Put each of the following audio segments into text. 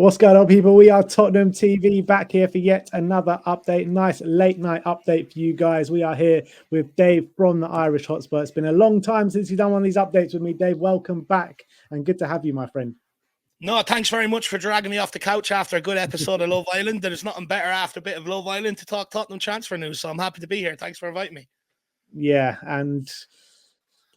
What's going on, people? We are Tottenham TV back here for yet another update. Nice late night update for you guys. We are here with Dave from the Irish Hotspur. It's been a long time since you've done one of these updates with me, Dave. Welcome back and good to have you, my friend. No, thanks very much for dragging me off the couch after a good episode of Love Island. There's nothing better after a bit of Love Island to talk Tottenham transfer news, so I'm happy to be here. Thanks for inviting me. Yeah, and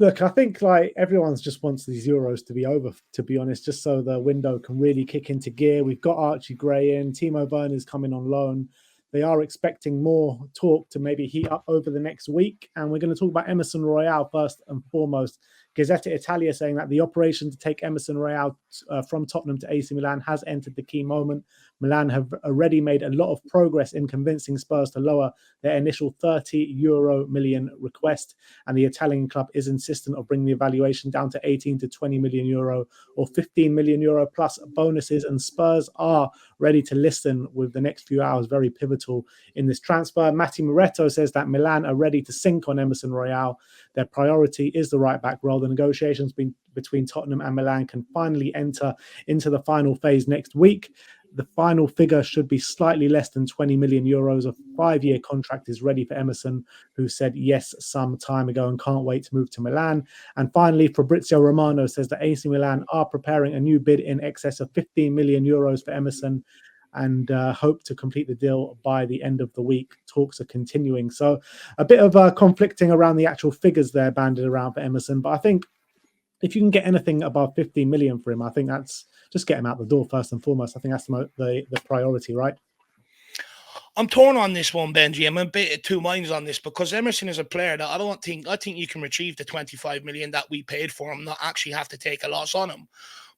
look, I think like everyone's just wants these Euros to be over, to be honest, just so the window can really kick into gear. We've got Archie Gray in, Timo Werner's coming on loan. They are expecting more talk to maybe heat up over the next week. And we're going to talk about Emerson Royale first and foremost. Gazzetta Italia saying that the operation to take Emerson Royale from Tottenham to AC Milan has entered the key moment. Milan have already made a lot of progress in convincing Spurs to lower their initial €30 million request, and the Italian club is insistent of bringing the evaluation down to 18 to 20 million euro or 15 million euro plus bonuses, and Spurs are ready to listen with the next few hours, very pivotal in this transfer. Matti Moretto says that Milan are ready to sink on Emerson Royale. Their priority is the right-back role. The negotiations between Tottenham and Milan can finally enter into the final phase next week. The final figure should be slightly less than 20 million euros. A 5-year contract is ready for Emerson, who said yes some time ago and can't wait to move to Milan. And finally, Fabrizio Romano says that AC Milan are preparing a new bid in excess of 15 million euros for Emerson and hope to complete the deal by the end of the week. Talks are continuing. So a bit of conflicting around the actual figures there banded around for Emerson. But I think if you can get anything above 15 million for him, I think that's just get him out the door first and foremost. I think that's the priority, right? I'm torn on this one, Benji. I'm a bit of two minds on this because Emerson is a player that I think you can retrieve the 25 million that we paid for him, not actually have to take a loss on him.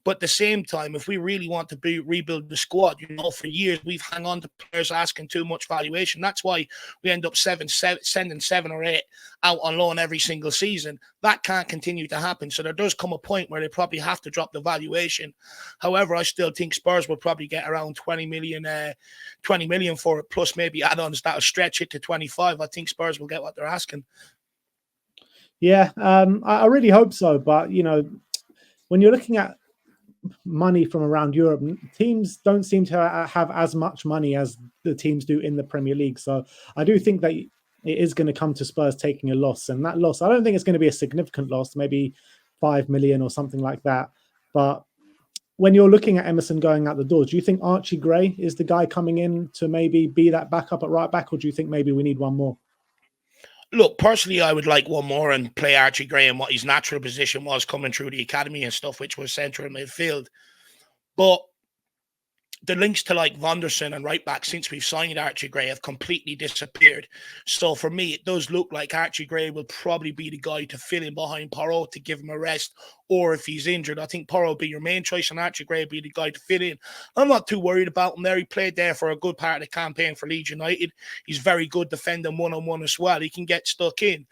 But at the same time, if we really want to rebuild the squad, for years we've hung on to players asking too much valuation. That's why we end up sending 7 or 8 out on loan every single season. That can't continue to happen. So there does come a point where they probably have to drop the valuation. However, I still think Spurs will probably get around 20 million for it, plus maybe add-ons that'll stretch it to 25. I think Spurs will get what they're asking. Yeah, I really hope so. But, when you're looking at money from around Europe, teams don't seem to have as much money as the teams do in the Premier League. So I do think that it is going to come to Spurs taking a loss, and that loss, I don't think it's going to be a significant loss, maybe 5 million or something like that. But when you're looking at Emerson going out the door, do you think Archie Gray is the guy coming in to maybe be that backup at right back, or do you think maybe we need one more? Look, personally, I would like one more and play Archie Gray in what his natural position was coming through the academy and stuff, which was central midfield. But the links to like Vonderson and right back since we've signed Archie Gray have completely disappeared. So for me, it does look like Archie Gray will probably be the guy to fill in behind Porro to give him a rest, or if he's injured, I think Porro will be your main choice and Archie Gray will be the guy to fit in. I'm not too worried about him there. He played there for a good part of the campaign for Leeds United. He's very good defending one-on-one as well. He can get stuck in.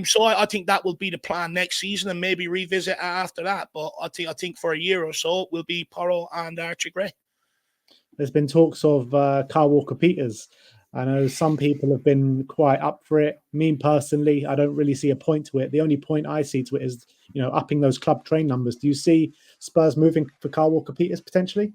So I think that will be the plan next season and maybe revisit it after that. But I think for a year or so, it will be Porro and Archie Gray. There's been talks of Kyle Walker-Peters. I know some people have been quite up for it. Me personally, I don't really see a point to it. The only point I see to it is, upping those club train numbers. Do you see Spurs moving for Kyle Walker-Peters potentially?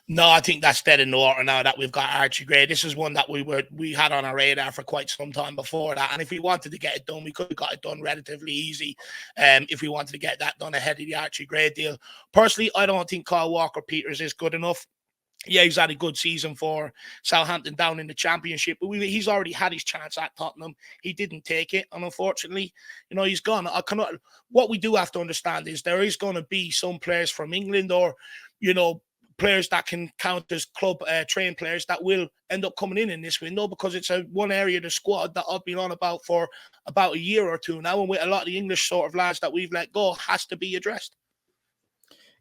No, I think that's dead in the water now that we've got Archie Gray. This is one that we had on our radar for quite some time before that. And if we wanted to get it done, we could have got it done relatively easy. If we wanted to get that done ahead of the Archie Gray deal. Personally, I don't think Kyle Walker-Peters is good enough. Yeah, he's had a good season for Southampton down in the Championship, but he's already had his chance at Tottenham. He didn't take it, and unfortunately, he's gone. What we do have to understand is there is going to be some players from England or, players that can count as club trained players that will end up coming in this window because it's one area of the squad that I've been on about for about a year or two now, and with a lot of the English sort of lads that we've let go has to be addressed.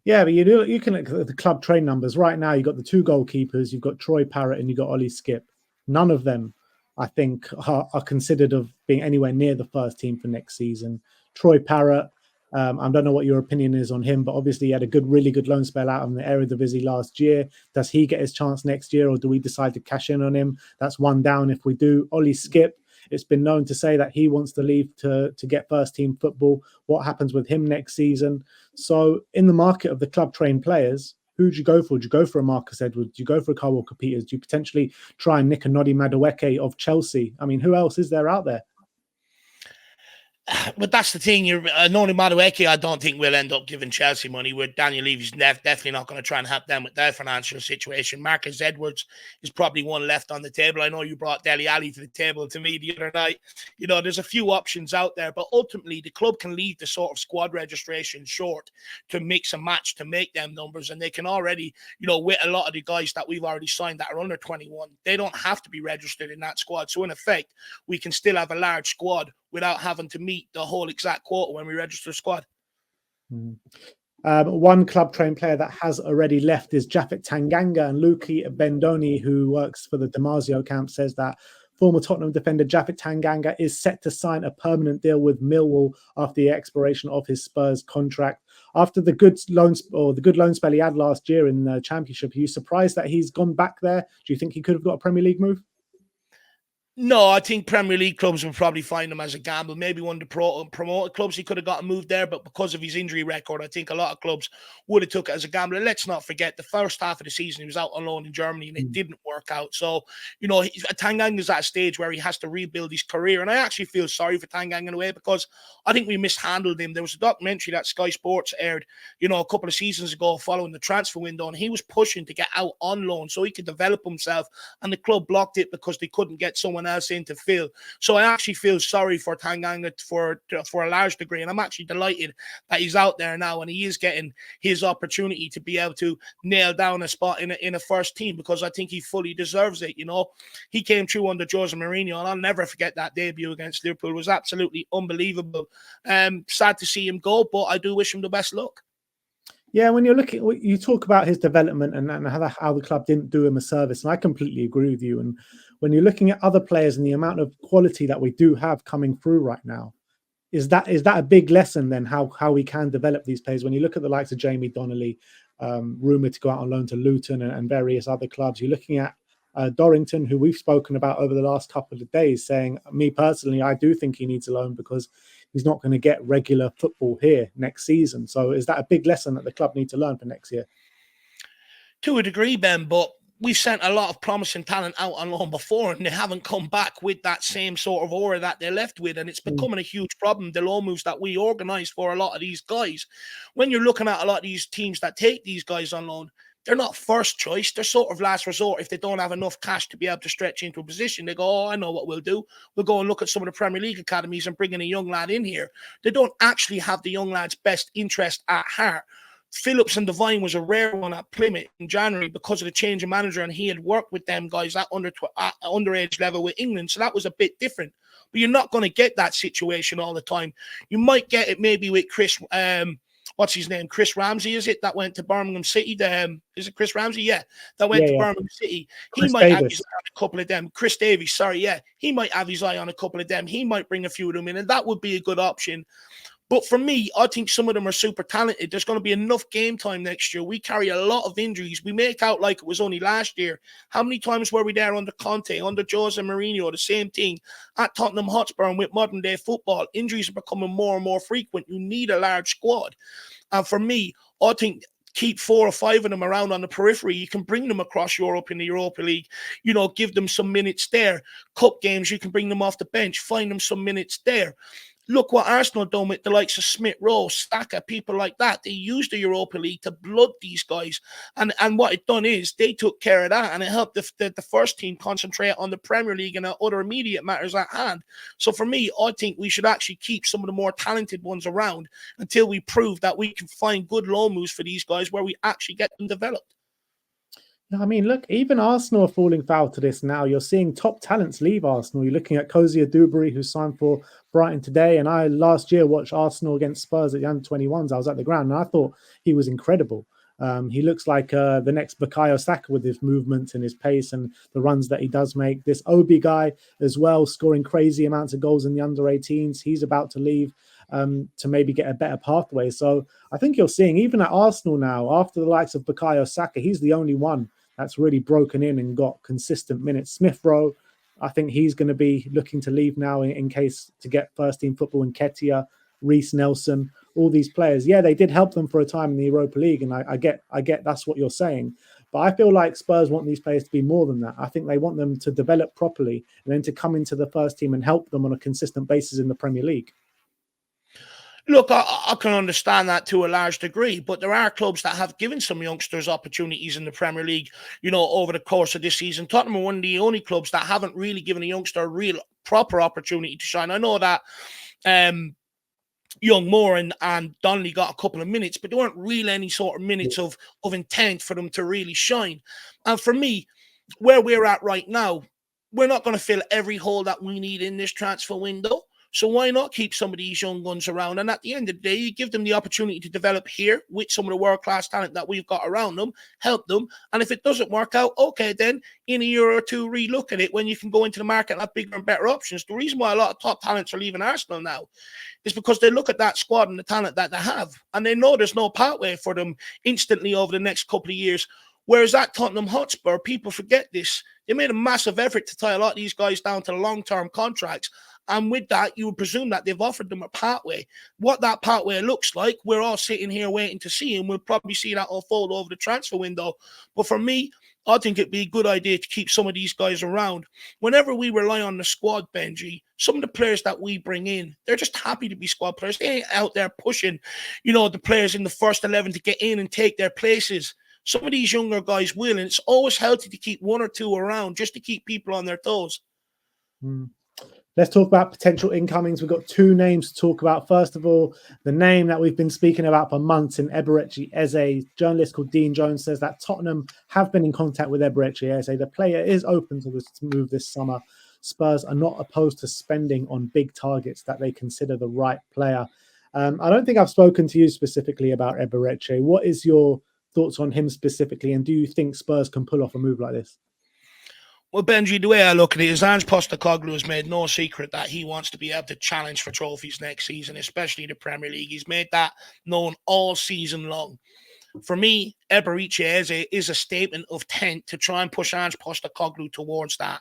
Yeah, but you can look at the club train numbers. Right now, you've got the 2 goalkeepers, you've got Troy Parrott and you've got Ollie Skipp. None of them, I think, are considered of being anywhere near the first team for next season. Troy Parrott, I don't know what your opinion is on him, but obviously he had a really good loan spell out in the Eredivisie last year. Does he get his chance next year, or do we decide to cash in on him? That's one down if we do. Ollie Skipp, it's been known to say that he wants to leave to get first team football. What happens with him next season? So in the market of the club trained players, who do you go for? Do you go for a Marcus Edwards? Do you go for a Kyle Walker-Peters? Do you potentially try and nick a Noddy Madueke of Chelsea? I mean, who else is there out there? But that's the thing. Noni Madueke, I don't think will end up giving Chelsea money. Where Daniel Levy's definitely not going to try and help them with their financial situation. Marcus Edwards is probably one left on the table. I know you brought Dele Alli to the table to me the other night. There's a few options out there, but ultimately the club can leave the sort of squad registration short to mix and match to make them numbers, and they can already, with a lot of the guys that we've already signed that are under 21, they don't have to be registered in that squad. So in effect, we can still have a large squad without having to meet the whole exact quota when we register a squad. One club trained player that has already left is Japhet Tanganga, and Luki Bendoni, who works for the Damasio camp, says that former Tottenham defender Japhet Tanganga is set to sign a permanent deal with Millwall after the expiration of his Spurs contract. After the good loan spell he had last year in the Championship, are you surprised that he's gone back there? Do you think he could have got a Premier League move? No, I think Premier League clubs would probably find him as a gamble. Maybe one of the promoted clubs, he could have gotten moved there, but because of his injury record, I think a lot of clubs would have took it as a gamble. And let's not forget, the first half of the season, he was out on loan in Germany, and it didn't work out. So, Tanganga's at a stage where he has to rebuild his career. And I actually feel sorry for Tanganga in a way, because I think we mishandled him. There was a documentary that Sky Sports aired, a couple of seasons ago following the transfer window, and he was pushing to get out on loan so he could develop himself. And the club blocked it because they couldn't get someone else in to fill. So I actually feel sorry for Tanganga for a large degree, and I'm actually delighted that he's out there now and he is getting his opportunity to be able to nail down a spot in a first team, because I think he fully deserves it. He came through under Jose Mourinho, and I'll never forget that debut against Liverpool. It was absolutely unbelievable. Sad to see him go, but I do wish him the best luck. Yeah, when you talk about his development and how the club didn't do him a service, and I completely agree with you. And when you're looking at other players and the amount of quality that we do have coming through right now, is that a big lesson then how we can develop these players? When you look at the likes of Jamie Donnelly, rumoured to go out on loan to Luton and various other clubs, you're looking at Dorrington, who we've spoken about over the last couple of days, saying, me personally, I do think he needs a loan because he's not going to get regular football here next season. So is that a big lesson that the club need to learn for next year? To a degree, Ben, but we've sent a lot of promising talent out on loan before, and they haven't come back with that same sort of aura that they're left with. And it's becoming a huge problem, the loan moves that we organise for a lot of these guys. When you're looking at a lot of these teams that take these guys on loan, they're not first choice. They're sort of last resort. If they don't have enough cash to be able to stretch into a position, they go, oh, I know what we'll do. We'll go and look at some of the Premier League academies and bring in a young lad in here. They don't actually have the young lad's best interest at heart. Phillips and Devine was a rare one at Plymouth in January because of the change of manager, and he had worked with them guys at underage level with England, so that was a bit different. But you're not going to get that situation all the time. You might get it maybe with Chris, what's his name? Chris Ramsey, is it? That went to Birmingham City. Is it Chris Ramsey? Yeah, that went to Birmingham City. He might have his eye on a couple of them. Chris Davies, sorry, yeah. He might have his eye on a couple of them. He might bring a few of them in, and that would be a good option. But for me, I think some of them are super talented. There's going to be enough game time next year. We carry a lot of injuries. We make out like it was only last year. How many times were we there under Conte, under Jose Mourinho, the same thing at Tottenham Hotspur, and with modern day football? Injuries are becoming more and more frequent. You need a large squad. And for me, I think keep 4 or 5 of them around on the periphery. You can bring them across Europe in the Europa League, give them some minutes there. Cup games, you can bring them off the bench, find them some minutes there. Look what Arsenal done with the likes of Smith Rowe, Saka, people like that. They used the Europa League to blood these guys. And what it done is they took care of that, and it helped the first team concentrate on the Premier League and other immediate matters at hand. So for me, I think we should actually keep some of the more talented ones around until we prove that we can find good loan moves for these guys where we actually get them developed. I mean, look, even Arsenal are falling foul to this now. You're seeing top talents leave Arsenal. You're looking at Cozier Dewberry, who signed for Brighton today. And I last year watched Arsenal against Spurs at the under-21s. I was at the ground, and I thought he was incredible. He looks like the next Bukayo Saka with his movement and his pace and the runs that he does make. This Obi guy as well, scoring crazy amounts of goals in the under-18s. He's about to leave to maybe get a better pathway. So I think you're seeing, even at Arsenal now, after the likes of Bukayo Saka, he's the only one that's really broken in and got consistent minutes. Smith Rowe, I think he's going to be looking to leave now in case to get first team football. In Ketia, Reece Nelson, all these players. Yeah, they did help them for a time in the Europa League, and I get that's what you're saying. But I feel like Spurs want these players to be more than that. I think they want them to develop properly and then to come into the first team and help them on a consistent basis in the Premier League. Look, I can understand that to a large degree, but there are clubs that have given some youngsters opportunities in the Premier League, over the course of this season. Tottenham are one of the only clubs that haven't really given a youngster a real proper opportunity to shine. I know that Young Moore and Donnelly got a couple of minutes, but there weren't really any sort of minutes of intent for them to really shine. And for me, where we're at right now, we're not going to fill every hole that we need in this transfer window. So why not keep some of these young guns around? And at the end of the day, you give them the opportunity to develop here with some of the world-class talent that we've got around them, help them. And if it doesn't work out, okay, then in a year or two, relook at it when you can go into the market and have bigger and better options. The reason why a lot of top talents are leaving Arsenal now is because they look at that squad and the talent that they have, and they know there's no pathway for them instantly over the next couple of years. Whereas at Tottenham Hotspur, people forget this. They made a massive effort to tie a lot of these guys down to long-term contracts. And with that, you would presume that they've offered them a pathway. What that pathway looks like, we're all sitting here waiting to see, and we'll probably see that unfold over the transfer window. But for me, I think it'd be a good idea to keep some of these guys around. Whenever we rely on the squad, Benji, some of the players that we bring in, they're just happy to be squad players. They ain't out there pushing, the players in the first 11 to get in and take their places. Some of these younger guys will, and it's always healthy to keep one or two around just to keep people on their toes. Let's talk about potential incomings. We've got two names to talk about. First of all, the name that we've been speaking about for months in Eberechi Eze. A journalist called Dean Jones says that Tottenham have been in contact with Eberechi Eze. The player is open to this move this summer. Spurs are not opposed to spending on big targets that they consider the right player. I don't think I've spoken to you specifically about Eberechi. What is your thoughts on him specifically, and do you think Spurs can pull off a move like this? Well, Benji, the way I look at it is Ange Postecoglou has made no secret that he wants to be able to challenge for trophies next season, especially the Premier League. He's made that known all season long. For me, Eberechi Eze is a statement of intent to try and push Ange Postecoglou towards that.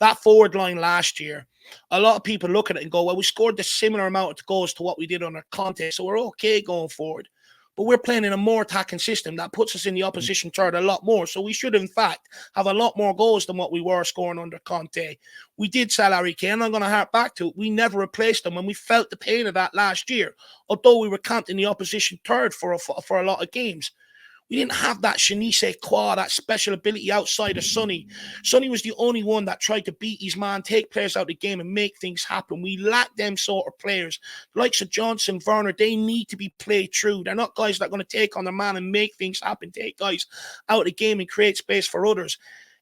That forward line last year, a lot of people look at it and go, well, we scored the similar amount of goals to what we did under Conte, so we're okay going forward. But we're playing in a more attacking system that puts us in the opposition third a lot more. So we should, in fact, have a lot more goals than what we were scoring under Conte. We did sell Harry Kane. I'm going to hark back to it. We never replaced him, and we felt the pain of that last year, although we were camped in the opposition third for a lot of games. We didn't have that je ne sais quoi, that special ability outside of Sonny. Sonny was the only one that tried to beat his man, take players out of the game and make things happen. We lack them sort of players. The likes of Johnson, Werner, they need to be played through. They're not guys that are going to take on their man and make things happen, take guys out of the game and create space for others.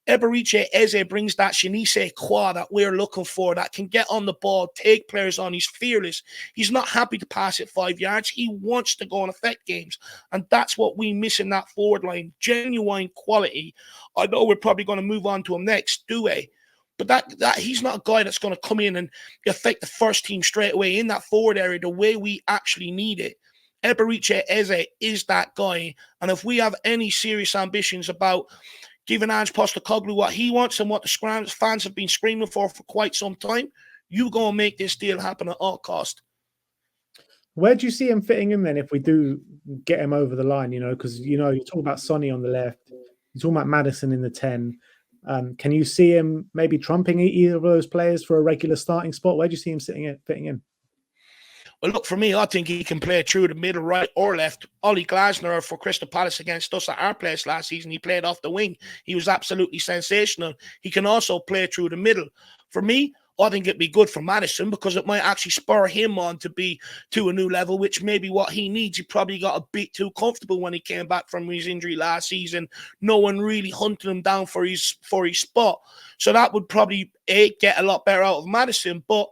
Eberechi Eze brings that je ne sais quoi that we're looking for, that can get on the ball, take players on. He's fearless. He's not happy to pass it 5 yards. He wants to go and affect games. And that's what we miss in that forward line. Genuine quality. I know we're probably going to move on to him next, Doue. But that he's not a guy that's going to come in and affect the first team straight away in that forward area the way we actually need it. Eberechi Eze is that guy. And if we have any serious ambitions about giving Ange Postecoglou what he wants and what the fans have been screaming for quite some time, you go and make this deal happen at all cost. Where do you see him fitting in then if we do get him over the line? Because, you talk about Sonny on the left, you're talking about Maddison in the 10. Can you see him maybe trumping either of those players for a regular starting spot? Where do you see him fitting in? Well, look, for me, I think he can play through the middle, right or left. Ollie Glasner for Crystal Palace against us at our place last season, he played off the wing. He was absolutely sensational. He can also play through the middle. For me, I think it'd be good for Maddison because it might actually spur him on to be to a new level, which may be what he needs. He probably got a bit too comfortable when he came back from his injury last season. No one really hunted him down for his spot. So that would probably get a lot better out of Maddison. But,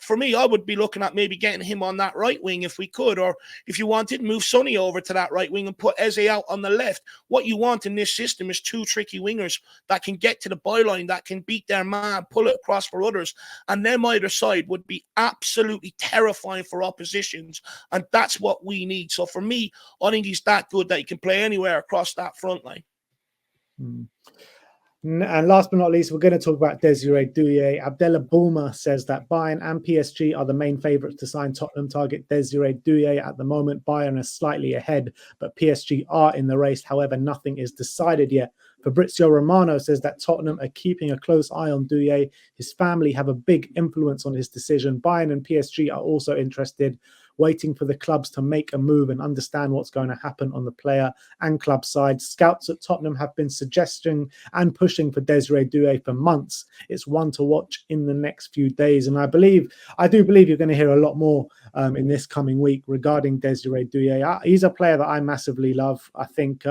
for me, I would be looking at maybe getting him on that right wing if we could. Or if you wanted, move Sonny over to that right wing and put Eze out on the left. What you want in this system is two tricky wingers that can get to the byline, that can beat their man, pull it across for others. And them either side would be absolutely terrifying for oppositions. And that's what we need. So for me, I think he's that good that he can play anywhere across that front line. And last but not least, we're going to talk about Desiree Douye. Abdullah Bulma says that Bayern and PSG are the main favourites to sign Tottenham target Desiree Douye at the moment. Bayern is slightly ahead, but PSG are in the race. However, nothing is decided yet. Fabrizio Romano says that Tottenham are keeping a close eye on Douye. His family have a big influence on his decision. Bayern and PSG are also interested, waiting for the clubs to make a move and understand what's going to happen on the player and club side. Scouts at Tottenham have been suggesting and pushing for Desiree Douye for months. It's one to watch in the next few days. And I do believe you're going to hear a lot more in this coming week regarding Desiree Douye. He's a player that I massively love. I think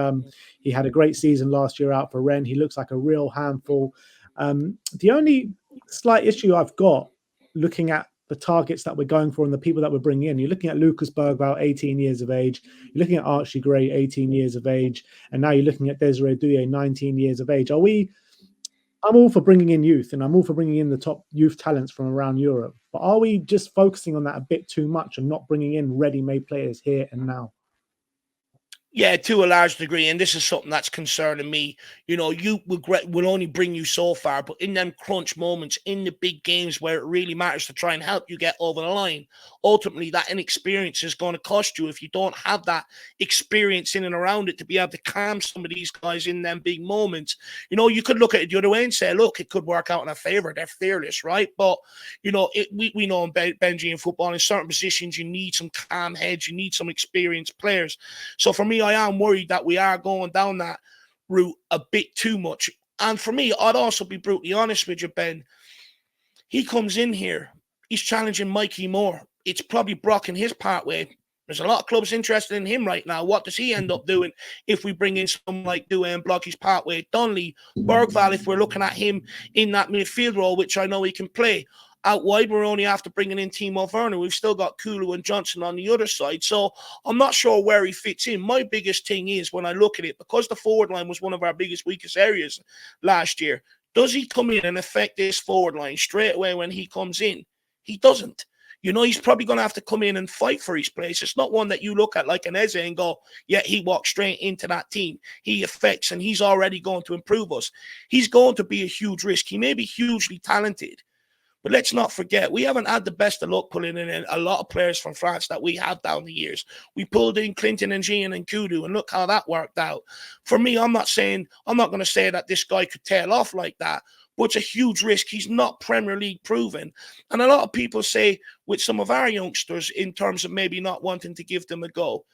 he had a great season last year out for Rennes. He looks like a real handful. The only slight issue I've got looking at the targets that we're going for and the people that we're bringing in, you're looking at Lucas Bergvall, 18 years of age. You're looking at Archie Gray, 18 years of age. And now you're looking at Desiree Douye, 19 years of age. I'm all for bringing in youth and I'm all for bringing in the top youth talents from around Europe. But are we just focusing on that a bit too much and not bringing in ready-made players here and now? Yeah, to a large degree, and this is something that's concerning me. You know, you will only bring you so far, but in them crunch moments, in the big games where it really matters to try and help you get over the line, ultimately that inexperience is going to cost you if you don't have that experience in and around it to be able to calm some of these guys in them big moments. You know, you could look at it the other way and say, look, it could work out in a favor. They're fearless, right? But, you know, we know in Belgian football, in certain positions, you need some calm heads, you need some experienced players. So for me, I am worried that we are going down that route a bit too much. And for me, I'd also be brutally honest with you, Ben. He comes in here, he's challenging Mikey Moore. It's probably blocking his pathway. There's a lot of clubs interested in him right now. What does he end up doing if we bring in someone like Doue and block his pathway? Donnelly, Bergvall, if we're looking at him in that midfield role, which I know he can play. Out wide, we're only after bringing in Timo Werner. We've still got Kulu and Johnson on the other side. So I'm not sure where he fits in. My biggest thing is when I look at it, because the forward line was one of our biggest, weakest areas last year, does he come in and affect this forward line straight away when he comes in? He doesn't. You know, he's probably going to have to come in and fight for his place. It's not one that you look at like an Eze and go, yeah, he walks straight into that team. He affects and he's already going to improve us. He's going to be a huge risk. He may be hugely talented, but let's not forget, we haven't had the best of luck pulling in a lot of players from France that we have down the years. We pulled in Clinton and Jean and Kudu, and look how that worked out. For me, I'm not going to say that this guy could tail off like that, but it's a huge risk. He's not Premier League proven. And a lot of people say with some of our youngsters in terms of maybe not wanting to give them a go,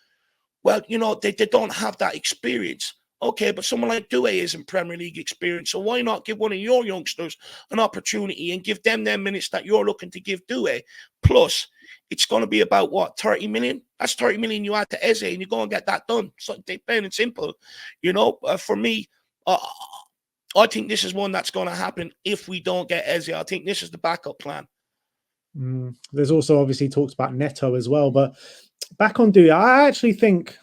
well, you know, they don't have that experience. Okay, but someone like Doue isn't Premier League experience, so why not give one of your youngsters an opportunity and give them minutes that you're looking to give Doue? Plus, it's going to be about, what, 30 million? That's 30 million you add to Eze, and you go and get that done. So plain and simple. You know, for me, I think this is one that's going to happen if we don't get Eze. I think this is the backup plan. There's also obviously talks about Neto as well, but back on Doue, I actually think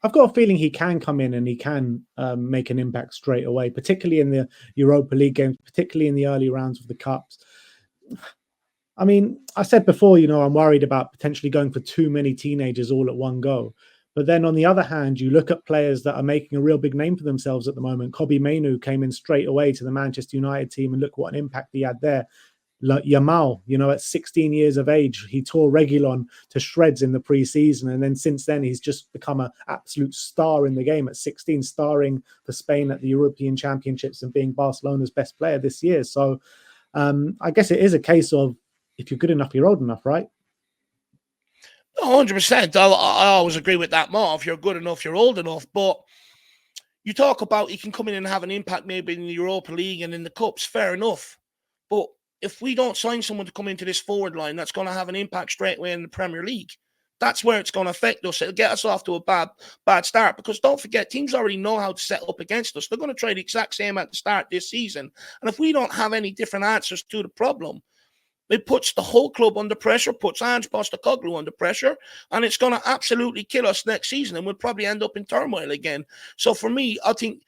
I've got a feeling he can come in and he can make an impact straight away, particularly in the Europa League games, particularly in the early rounds of the Cups. I mean, I said before, you know, I'm worried about potentially going for too many teenagers all at one go. But then on the other hand, you look at players that are making a real big name for themselves at the moment. Kobbie Mainoo came in straight away to the Manchester United team, and look what an impact he had there. Like Yamal, you know, at 16 years of age, he tore Reguilon to shreds in the preseason. And then since then, he's just become an absolute star in the game at 16, starring for Spain at the European Championships and being Barcelona's best player this year. So I guess it is a case of if you're good enough, you're old enough, right? 100%. I always agree with that, More. If you're good enough, you're old enough. But you talk about he can come in and have an impact maybe in the Europa League and in the Cups, fair enough. But if we don't sign someone to come into this forward line that's going to have an impact straight away in the Premier League, that's where it's going to affect us. It'll get us off to a bad start, because don't forget, teams already know how to set up against us. They're going to try the exact same at the start this season. And if we don't have any different answers to the problem, it puts the whole club under pressure, puts Ange Postecoglou under pressure, and it's going to absolutely kill us next season, and we'll probably end up in turmoil again. So for me, I think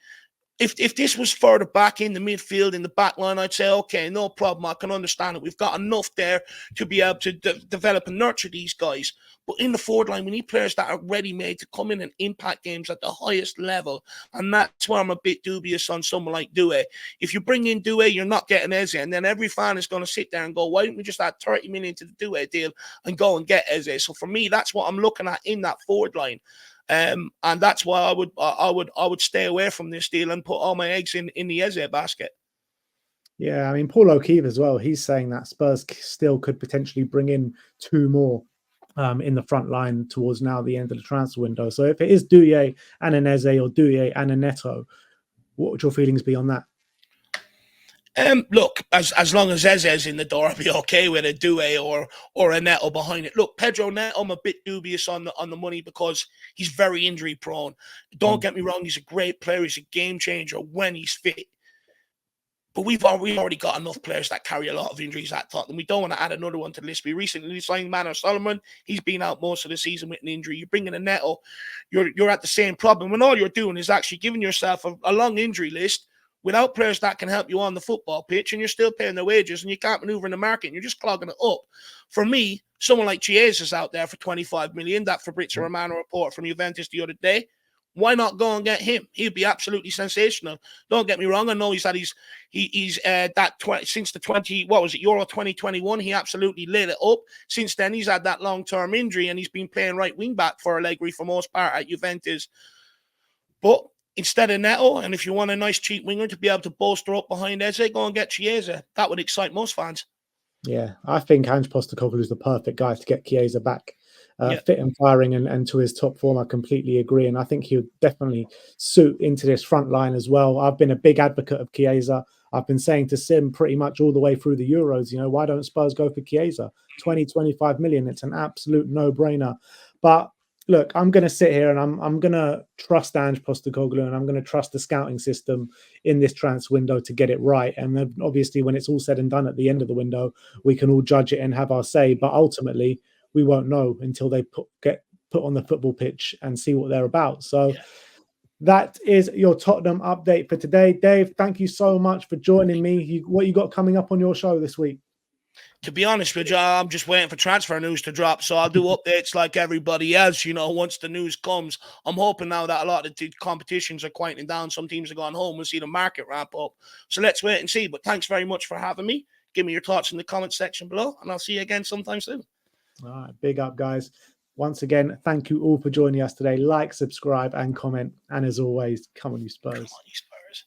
if this was further back in the midfield, in the back line, I'd say, okay, no problem. I can understand it. We've got enough there to be able to develop and nurture these guys. But in the forward line, we need players that are ready-made to come in and impact games at the highest level. And that's where I'm a bit dubious on someone like Doue. If you bring in Doue, you're not getting Eze. And then every fan is going to sit there and go, why don't we just add 30 million to the Doue deal and go and get Eze? So for me, that's what I'm looking at in that forward line. And that's why I would stay away from this deal and put all my eggs in the Eze basket. Yeah, I mean, Paul O'Keefe as well, he's saying that Spurs still could potentially bring in 2 more in the front line towards now the end of the transfer window. So if it is Doue and an Eze or Doue and a Neto, what would your feelings be on that? Look, as long as Eze's in the door, I'll be okay with a Doue or a Neto behind it. Look, Pedro Neto, I'm a bit dubious on the money because he's very injury prone. Don't get me wrong, he's a great player, he's a game changer when he's fit. But we've already got enough players that carry a lot of injuries at Tottenham. We don't want to add another one to the list. We recently signed Manor Solomon. He's been out most of the season with an injury. You bring in a Neto, you're at the same problem. And all you're doing is actually giving yourself a long injury list without players that can help you on the football pitch, and you're still paying their wages, and you can't maneuver in the market, and you're just clogging it up. For me, someone like Chiesa is out there for 25 million. That Fabrizio Romano report from Juventus the other day. Why not go and get him? He'd be absolutely sensational. Don't get me wrong. I know he's since the Euro 2021, he absolutely lit it up. Since then, he's had that long-term injury, and he's been playing right wing back for Allegri for most part at Juventus. But instead of Neto, and if you want a nice cheap winger to be able to bolster up behind Eze, go and get Chiesa. That would excite most fans. Yeah, I think Ange Postecoglou is the perfect guy to get Chiesa back. Fit and firing and to his top form. I completely agree. And I think he would definitely suit into this front line as well. I've been a big advocate of Chiesa. I've been saying to Sim pretty much all the way through the Euros, why don't Spurs go for Chiesa? 20-25 million. It's an absolute no-brainer. But look, I'm going to sit here and I'm going to trust Ange Postecoglou, and I'm going to trust the scouting system in this transfer window to get it right. And then obviously when it's all said and done at the end of the window, we can all judge it and have our say. But ultimately, we won't know until they get put on the football pitch and see what they're about. So that is your Tottenham update for today. Dave, thank you so much for joining me. What you got coming up on your show this week? To be honest with you, I'm just waiting for transfer news to drop. So I'll do updates like everybody else, once the news comes. I'm hoping now that a lot of the competitions are quieting down. Some teams are going home. We'll see the market ramp up. So let's wait and see. But thanks very much for having me. Give me your thoughts in the comment section below, and I'll see you again sometime soon. All right, big up, guys. Once again, thank you all for joining us today. Like, subscribe, and comment. And as always, come on, you Spurs.